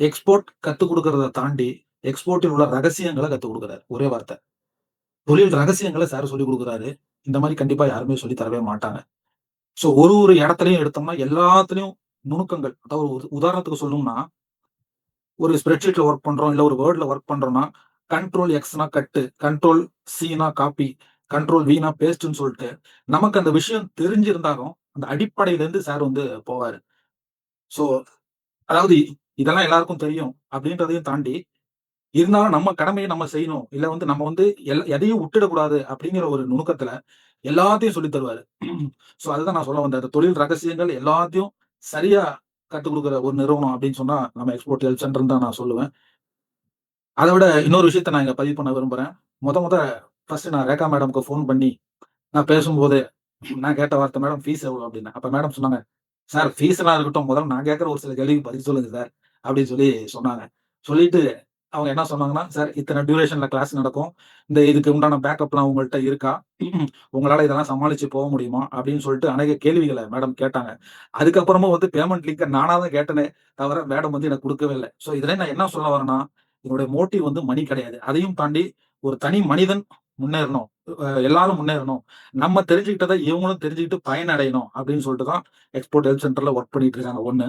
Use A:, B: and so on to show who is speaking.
A: Export கத்துக் குடுக்கிறத தாண்டி, எக்ஸ்போர்ட்டில் உள்ள ரகசியங்கள கத்துக் குடுக்குறாரு. ஒரே வார்த்த. தொழில் ரகசியங்கள சார் சொல்லிக் குடுக்குறாரு. இந்த மாரி கண்டிப்பா யாருமே சொல்லி தரவே மாட்டாங்க. சோ ஒரு இடத்துலயும் எடுத்தோம்னா, எல்லாத்துலயும் நுணுக்கங்கள். அதாவது ஒரு உதாரணத்துக்கு சொல்லணும்னா, ஒரு ஸ்ப்ரெட்ஷீட்ல வொர்க் பண்றோம். இல்ல ஒரு வேர்ட்ல வொர்க் பண்றோம்னா, கண்ட்ரோல் எக்ஸ்னா கட்டு, கண்ட்ரோல் சினா காப்பி, கண்ட்ரோல் வினா பேஸ்ட்ன்னு சொல்ட்டு, நமக்கு அந்த விஷயம் தெரிஞ்சிருந்தாலும், அந்த அடிப்படையிலிருந்து சார் வந்து போவாரு. சோ அதாவது இதெல்லாம் எல்லாருக்கும் தெரியும் அப்படின்றதையும் தாண்டி, இருந்தாலும் நம்ம கடமைய நம்ம செய்யணும். இல்ல வந்து நம்ம வந்து எதையும் விட்டுடக்கூடாது அப்படிங்கிற ஒரு நுணுக்கத்துல எல்லாத்தையும் சொல்லித் தருவாரு. சோ அதுதான் நான் சொல்ல வந்தேன். அந்த தொழில் ரகசியங்கள் எல்லாத்தையும் சரியா கத்துக் குடுக்குற ஒரு நிறுவனம் அப்படின்னு சொன்னா, நம்ம எக்ஸ்போர்ட் ஹெல்ப் சென்டர்ன்னு தான் நான் சொல்லுவேன். அத விட இன்னொரு விஷயத்த நான் இங்க பதிவு பண்ண விரும்புறேன். மொத ஃபர்ஸ்ட் நான் ரேகா மேடம்க்கு ஃபோன் பண்ணி நான் பேசும்போது, நான் கேட்ட வார்த்தை, "மேடம் ஃபீஸ் எவ்வளோ?" அப்படின்னேன். அப்ப மேடம் சொன்னாங்க, "சார் ஃபீஸ்லாம் இருக்கட்டும். முதல்ல நான் கேட்கிற ஒரு சில கேள்விக்கு பதில் சொல்லுங்க சார்." அப்படின்னு சொல்லி சொன்னாங்க. சொல்லிட்டு அவங்க என்ன சொன்னாங்கன்னா, "சார் இத்தனை டியூரேஷன்ல கிளாஸ் நடக்கும். இதுக்கு உண்டான பேக்கப்லாம் உங்கள்ட்ட இருக்கா? உங்களால இதெல்லாம் சமாளிச்சு போ முடியுமா?" அப்படின்னு சொல்லிட்டு அநேக கேள்விகள மேடம் கேட்டாங்க. அதுக்கப்புறமும் வந்து பேமெண்ட் லிங்க்க நானா தான் கேட்டனே தவிர, மேடம் வந்து எனக்கு குடுக்கவே இல்ல. ஸோ இதுல நான் என்ன சொல்ல வரேன்னா, என்னுடைய மோட்டிவ் வந்து மணி கிடையாது. அதையும் தாண்டி ஒரு தனி மனிதன் முன்னேறணும். எல்லாரும் முன்னேறணும். நம்ம தெரிஞ்சுக்கிட்டத இவங்களும் தெரிஞ்சுக்கிட்டு பயனடையணும் அப்படின்னு சொல்லிட்டு தான் எக்ஸ்போர்ட் ஹெல்ப் சென்டர்ல வொர்க் பண்ணிட்டு இருக்காங்க 1.